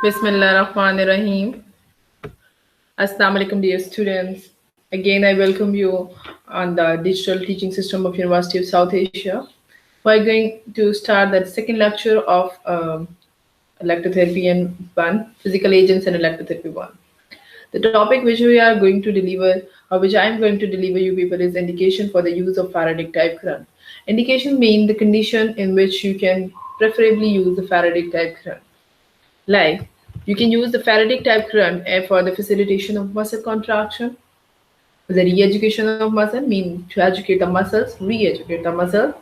Bismillahirrahmanirrahim. Assalamu alaikum, dear students. Again, I welcome you on the digital teaching system of University of South Asia. We're going to start the second lecture of electrotherapy and 1, physical agents and electrotherapy 1. The topic which we are going to deliver, or which I am going to deliver you people, is indication for the use of FARADIC type current. Indication mean the condition in which you can preferably use the FARADIC type current. Like, you can use the Faraday type current for the facilitation of muscle contraction. The re-education of muscle means to educate the muscles, re-educate the muscle.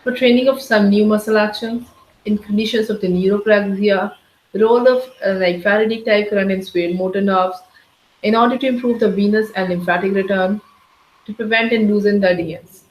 For training of some new muscle actions in conditions of the neuropraxia, the role of Faraday type current in swayed motor nerves in order to improve the venous and lymphatic return to prevent and loosen the adherence.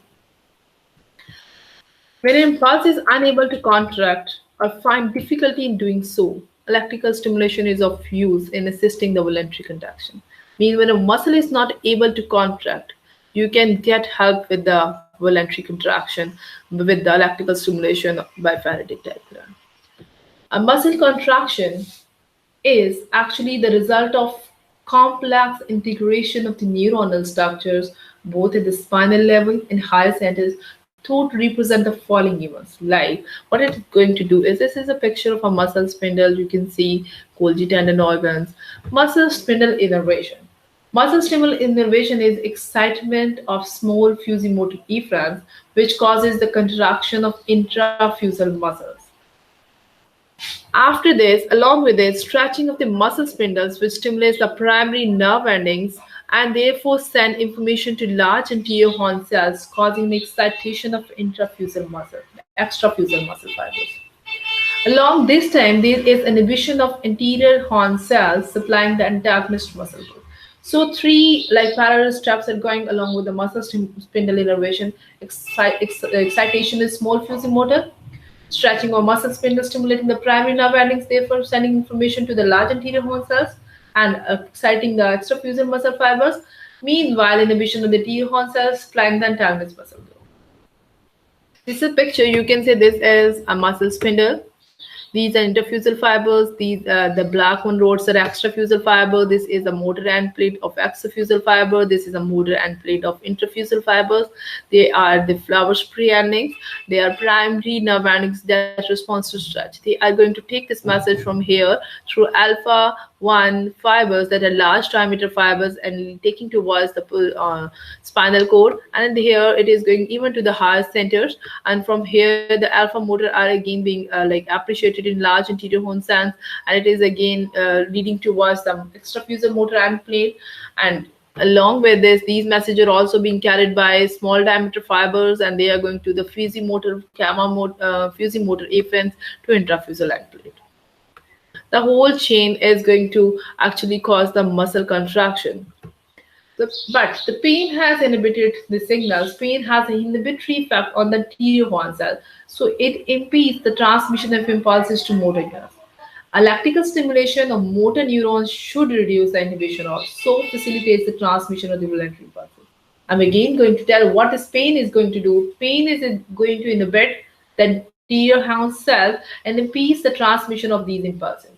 When an impulse is unable to contract or find difficulty in doing so, electrical stimulation is of use in assisting the voluntary contraction. Means when a muscle is not able to contract, you can get help with the voluntary contraction with the electrical stimulation by Faraday type current. A muscle contraction is actually the result of complex integration of the neuronal structures both at the spinal level and higher centers to represent the following events. Like what it's going to do is, this is a picture of a muscle spindle. You can see Golgi tendon organs, muscle spindle innervation. Muscle spindle innervation is excitement of small fusimotor efferents which causes the contraction of intrafusal muscles. After this, along with it, stretching of the muscle spindles which stimulates the primary nerve endings and therefore send information to large anterior horn cells, causing the excitation of intrafusal muscle, extrafusal muscle fibers. Along this time, there is inhibition of anterior horn cells supplying the antagonist muscle group. So three parallel steps are going along with the muscle spindle innervation. Excitation is small fusimotor, stretching of muscle spindle stimulating the primary nerve endings, therefore sending information to the large anterior horn cells and exciting the extrafusal muscle fibers. Meanwhile, inhibition of the anterior horn cells supplying the antagonist muscle group. This is a picture. You can say this is a muscle spindle. These are interfusal fibers. These the black one roads are extrafusal fiber. This is a motor end plate of extrafusal fiber. This is a motor end plate of intrafusal fibers. They are the flower spray endings. They are primary nerve endings that respond to stretch. They are going to take this message from here through alpha 1 fibers that are large diameter fibers and taking towards the spinal cord, and here it is going even to the higher centers, and from here the alpha motor are again being appreciated in large anterior horn cells, and it is again leading towards the extrafusal motor end plate. And along with this, these messages are also being carried by small diameter fibers, and they are going to the fusimotor efferents to intrafusal end plate. The whole chain is going to actually cause the muscle contraction. But the pain has inhibited the signals. Pain has an inhibitory effect on the anterior horn cell, so it impedes the transmission of impulses to motor neurons. Electrical stimulation of motor neurons should reduce the inhibition or so facilitates the transmission of the voluntary impulses. I'm again going to tell what this pain is going to do. Pain is going to inhibit the anterior horn cell and impedes the transmission of these impulses.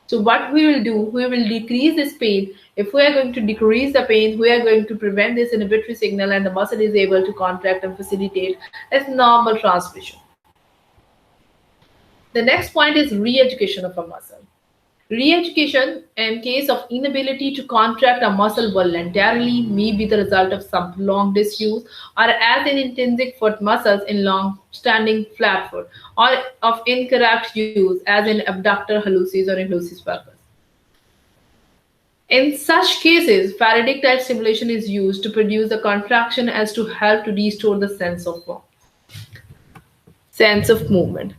So what we will do, we will decrease this pain. If we are going to decrease the pain, we are going to prevent this inhibitory signal and the muscle is able to contract and facilitate its normal transmission. The next point is re-education of a muscle. Re-education in case of inability to contract a muscle voluntarily may be the result of some prolonged disuse or as in intrinsic foot muscles in long-standing flat foot, or of incorrect use as in abductor hallucis or in hallucis valgus. In such cases, Faraday type stimulation is used to produce the contraction as to help to restore the sense of movement.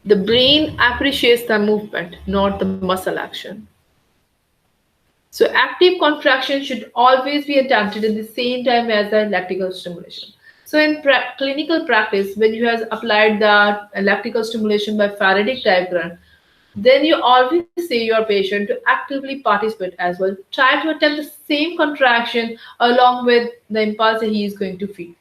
The brain appreciates the movement, not the muscle action. So active contraction should always be attempted at the same time as the electrical stimulation. So in clinical practice, when you have applied the electrical stimulation by Faraday type current, then you always say your patient to actively participate as well. Try to attempt the same contraction along with the impulse that he is going to feel.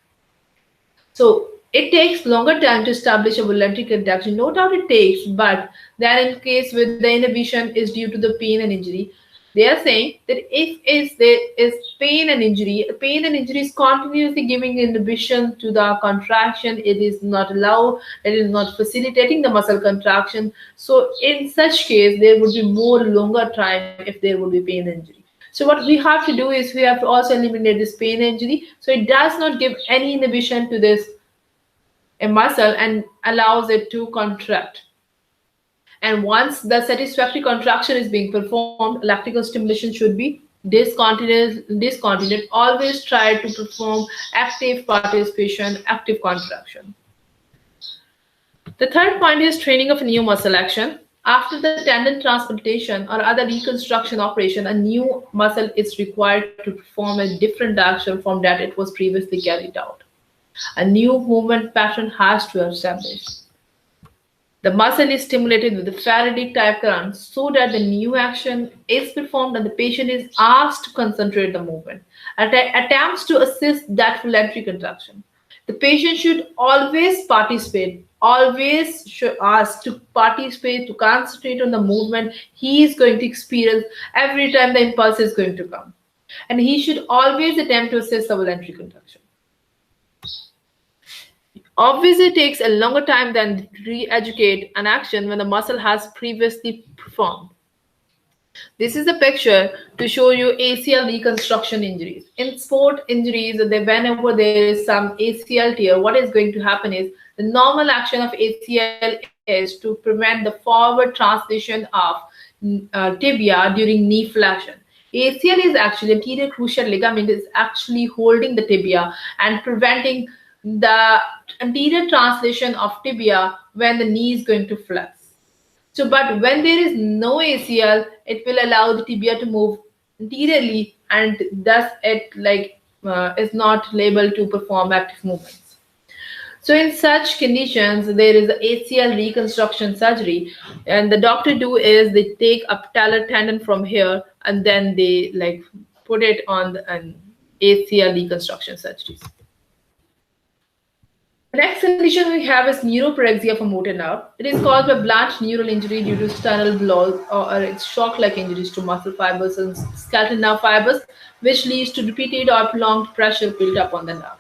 So It takes longer time to establish a voluntary contraction. No doubt it takes, but then in case with the inhibition is due to the pain and injury, they are saying that if there is pain and injury is continuously giving inhibition to the contraction. It is not allowed. It is not facilitating the muscle contraction. So in such case, there would be more longer time if there would be pain and injury. So what we have to do is we have to also eliminate this pain and injury. So it does not give any inhibition to this a muscle and allows it to contract. And once the satisfactory contraction is being performed, electrical stimulation should be discontinued. Always try to perform active participation, active contraction. The third point is training of new muscle action. After the tendon transplantation or other reconstruction operation, a new muscle is required to perform a different action from that it was previously carried out. A new movement pattern has to establish. The muscle is stimulated with the FARADIC type current so that the new action is performed and the patient is asked to concentrate the movement. Attempts to assist that voluntary contraction. The patient should always participate, always should ask to participate, to concentrate on the movement he is going to experience every time the impulse is going to come. And he should always attempt to assist the voluntary contraction. Obviously, it takes a longer time than re-educate an action when the muscle has previously performed. This is a picture to show you ACL reconstruction injuries. In sport injuries, whenever there is some ACL tear, what is going to happen is the normal action of ACL is to prevent the forward translation of tibia during knee flexion. ACL is actually anterior cruciate ligament is actually holding the tibia and preventing the anterior translation of tibia when the knee is going to flex. So, but when there is no ACL, it will allow the tibia to move anteriorly, and thus it is not able to perform active movements. So, in such conditions, there is ACL reconstruction surgery, and the doctor do is they take a patellar tendon from here, and then they put it on an ACL reconstruction surgery. The next condition we have is neuroparexia of a motor nerve. It is caused by blunt neural injury due to sternal blows or its shock-like injuries to muscle fibers and skeletal nerve fibers, which leads to repeated or prolonged pressure built up on the nerve.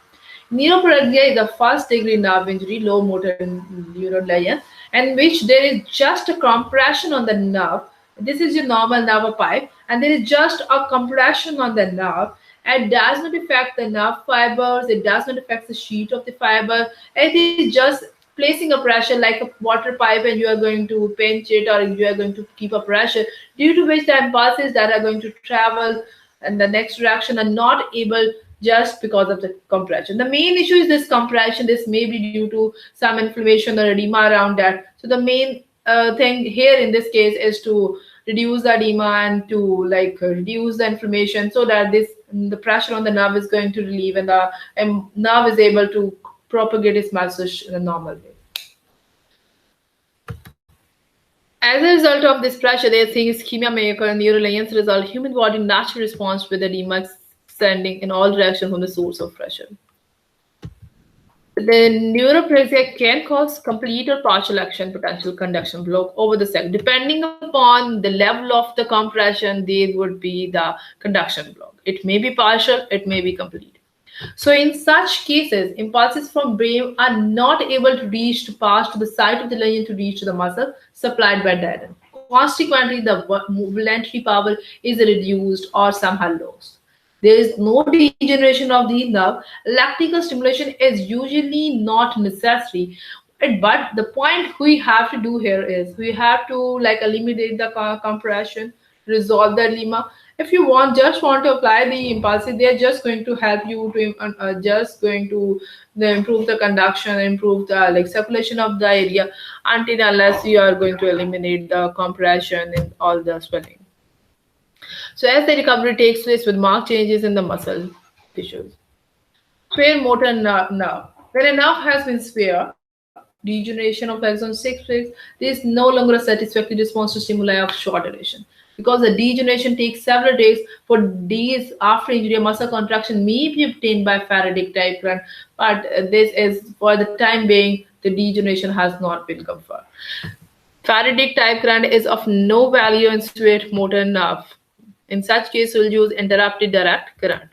Neuroparexia is a first-degree nerve injury, low motor neuron layer, in which there is just a compression on the nerve. This is your normal nerve pipe, and there is just a compression on the nerve. It does not affect the nerve fibers. It does not affect the sheet of the fiber. It is just placing a pressure like a water pipe, and you are going to pinch it or you are going to keep a pressure, due to which the impulses that are going to travel in the next direction are not able just because of the compression. The main issue is this compression. This may be due to some inflammation or edema around that. So the main thing here in this case is to reduce the edema and to reduce the inflammation so that the pressure on the nerve is going to relieve and the nerve is able to propagate its message in a normal way. As a result of this pressure, they think ischemia may occur in neural lions result. Human body naturally responds with edema extending in all directions from the source of pressure. The neuroparexia can cause complete or partial action potential conduction block over the segment. Depending upon the level of the compression, there would be the conduction block. It may be partial, it may be complete. So in such cases, impulses from brain are not able to reach to pass to the site of the ligament to reach to the muscle supplied by diadem. Consequently, the voluntary power is reduced or somehow lost. There is no degeneration of the nerve. Electrical stimulation is usually not necessary. But the point we have to do here is we have to eliminate the compression, resolve the edema. If you just want to apply the impulses, they are just going to help you to just going to improve the conduction, improve the circulation of the area unless you are going to eliminate the compression and all the swelling. So as the recovery takes place with marked changes in the muscle tissues. Spare motor nerve. When a nerve has been spared, degeneration of axon 6, there is no longer a satisfactory response to stimuli of short duration. Because the degeneration takes several days, for days after injury, a muscle contraction may be obtained by FARADIC type grant, but this is for the time being, the degeneration has not been confirmed. FARADIC type current is of no value in severe motor nerve. In such case, we'll use interrupted direct current.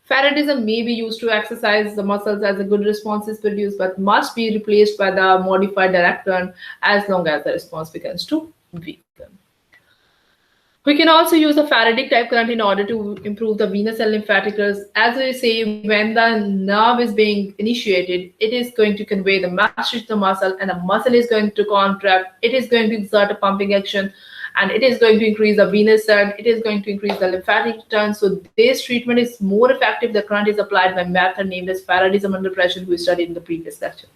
Faradism may be used to exercise the muscles as a good response is produced, but must be replaced by the modified direct current as long as the response begins to weaken. We can also use the Faradic type current in order to improve the venous and lymphatic currents. As we say, when the nerve is being initiated, it is going to convey the message to the muscle, and the muscle is going to contract. It is going to exert a pumping action, and it is going to increase the venous and it is going to increase the lymphatic return. So this treatment is more effective. The current is applied by method named as Faradism under pressure, we studied in the previous lecture,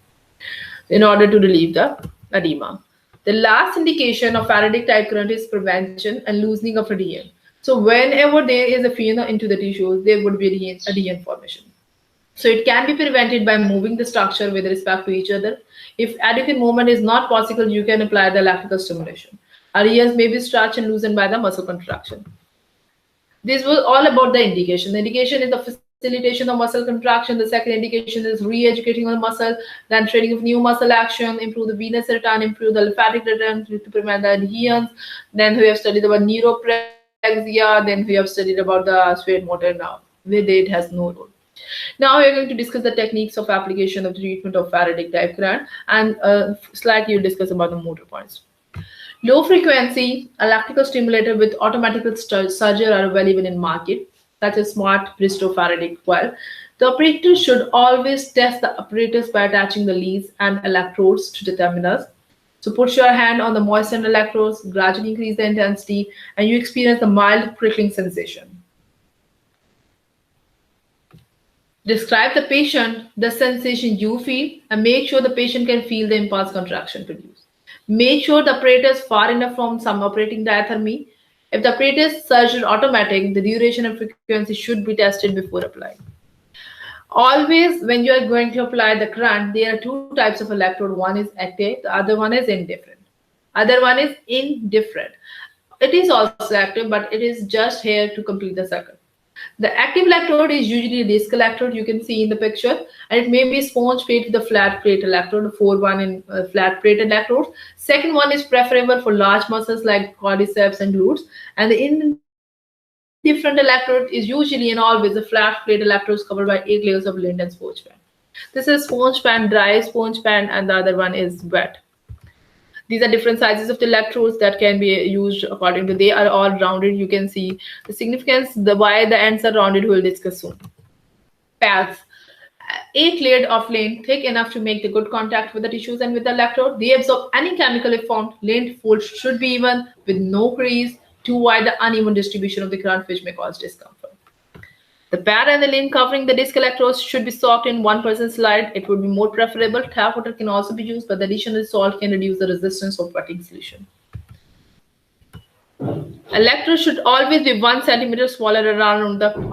in order to relieve the edema. The last indication of Faradic type current is prevention and loosening of adhesion. So whenever there is a fever into the tissues, there would be adhesion formation. So it can be prevented by moving the structure with respect to each other. If adequate movement is not possible, you can apply the electrical stimulation. Adhesions may be stretched and loosened by the muscle contraction. This was all about the indication. The indication is the facilitation of muscle contraction. The second indication is re-educating on the muscle, then training of new muscle action, improve the venous return, improve the lymphatic return to prevent the adhesions. Then we have studied about neuropraxia. Then we have studied about the swayed motor nerve, where it has no role. Now we are going to discuss the techniques of application of the treatment of Faradic type current, and slightly discuss about the motor points. Low frequency electrical stimulator with automatic surger are available in market, such as smart Bristow Faradic coil. The operator should always test the apparatus by attaching the leads and electrodes to the terminals. So put your hand on the moistened electrodes, gradually increase the intensity, and you experience a mild prickling sensation. Describe the patient the sensation you feel, and make sure the patient can feel the impulse contraction produced. Make sure the apparatus is far enough from some operating diathermy. If the apparatus surge automatic, the duration and frequency should be tested before applying. Always, when you are going to apply the current, there are two types of electrode. One is active, the other one is indifferent. Other one is indifferent. It is also active, but it is just here to complete the circle. The active electrode is usually a disc electrode, you can see in the picture, and it may be sponge plate with a flat plate electrode, 4-1 in flat plate electrodes. Second one is preferable for large muscles like quadriceps and glutes, and the indifferent electrode is usually and always a flat plate electrodes covered by 8 layers of lint and sponge band. This is sponge band, dry sponge band, and the other one is wet. These are different sizes of the electrodes that can be used according to, they are all rounded. You can see the significance, why the ends are rounded, we'll discuss soon. Pads. 8 layered of lint, thick enough to make the good contact with the tissues and with the electrode. They absorb any chemical if formed. Lint fold should be even with no crease to avoid the uneven distribution of the current, which may cause discomfort. The pad and the lint covering the disc electrodes should be soaked in 1% slide. It would be more preferable. Tap water can also be used, but the addition of salt can reduce the resistance of wetting solution. Electrodes should always be 1 centimeter smaller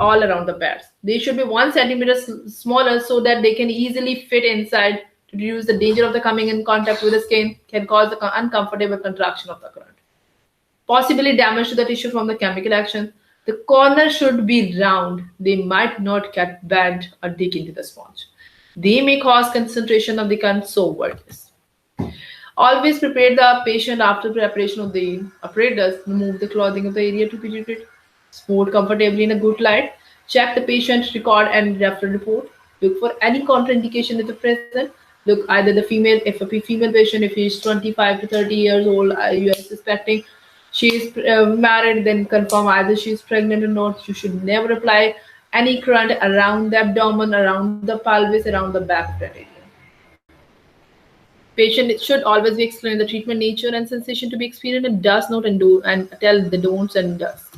all around the pads. They should be 1 centimeter smaller so that they can easily fit inside to reduce the danger of the coming in contact with the skin, can cause the uncomfortable contraction of the current. Possibly damage to the tissue from the chemical action. The corner should be round. They might not get bent or dig into the sponge. They may cause concentration of the current, so avoid this. Always prepare the patient after preparation of the apparatus. Remove the clothing of the area to be treated. Support comfortably in a good light. Check the patient record and referral report. Look for any contraindication if present. Look either the female, if a female patient, if she is 25 to 30 years old, you are suspecting she is married, then confirm either she is pregnant or not. You should never apply any current around the abdomen, around the pelvis, around the back of that area. Patient should always be explained the treatment nature and sensation to be experienced and does not undo and tell the don'ts and does.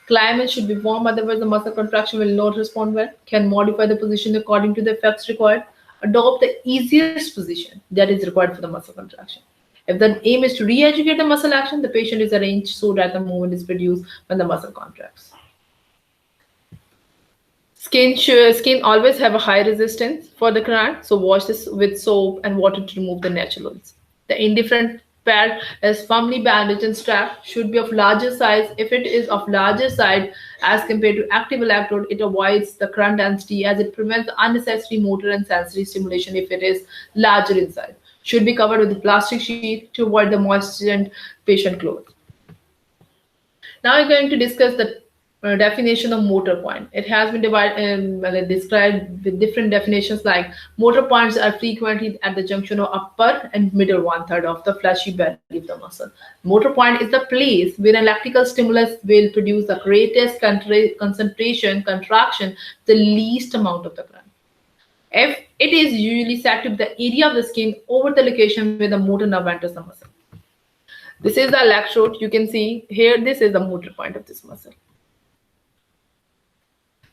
Climate should be warm, otherwise the muscle contraction will not respond well. Can modify the position according to the effects required. Adopt the easiest position that is required for the muscle contraction. If the aim is to re-educate the muscle action, the patient is arranged so that the movement is produced when the muscle contracts. Skin always have a high resistance for the current, so wash this with soap and water to remove the natural oils. The indifferent pad is firmly bandaged and strapped, should be of larger size. If it is of larger size as compared to active electrode, it avoids the current density as it prevents unnecessary motor and sensory stimulation if it is larger in size. Should be covered with a plastic sheet to avoid the moistened patient clothes. Now we're going to discuss the definition of motor point. It has been described with different definitions like motor points are frequently at the junction of upper and middle one-third of the fleshy belly of the muscle. Motor point is the place where an electrical stimulus will produce the greatest concentration, contraction, the least amount of the current. If it is usually set to the area of the skin over the location where the motor nerve enters the muscle. This is the electrode. You can see here, this is the motor point of this muscle.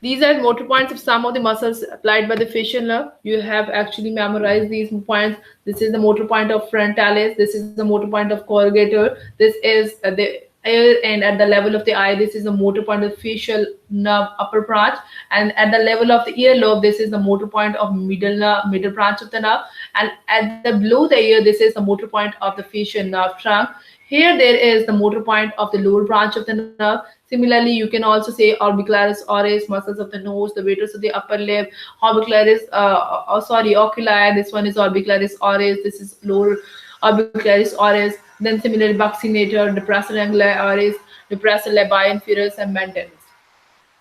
These are motor points of some of the muscles applied by the facial nerve. You have actually memorized these points. This is the motor point of frontalis. This is the motor point of corrugator. This is the ear, and at the level of the eye, this is the motor point of facial nerve upper branch. And at the level of the earlobe, this is the motor point of middle branch of the nerve. And at the below the ear, this is the motor point of the facial nerve trunk. Here there is the motor point of the lower branch of the nerve. Similarly, you can also say orbicularis oris, muscles of the nose, the vagus of the upper lip, oculi. This one is orbicularis oris. This is lower orbicularis oris. Then similarly, buccinator, depressor anguli oris, depressor labii inferior, and mentis.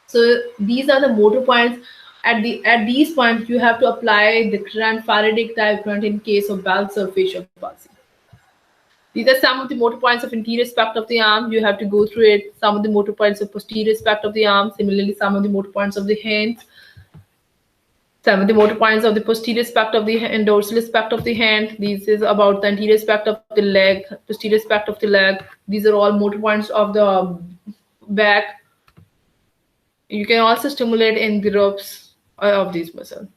So these are the motor points. At these points, you have to apply the current FARADIC type current in case of Bell's or facial palsy. These are some of the motor points of interior aspect of the arm. You have to go through it. Some of the motor points of posterior aspect of the arm. Similarly, some of the motor points of the hands. Some of the motor points of the posterior aspect of the hand, dorsal aspect of the hand. This is about the anterior aspect of the leg, posterior aspect of the leg. These are all motor points of the back. You can also stimulate in groups of these muscles.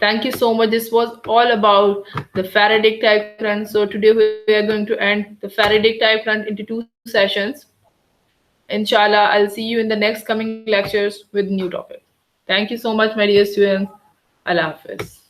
Thank you so much. This was all about the FARADIC type current. So today we are going to end the FARADIC type current into 2 sessions. Inshallah, I'll see you in the next coming lectures with new topic. Thank you so much, my dear students. Allah Hafiz.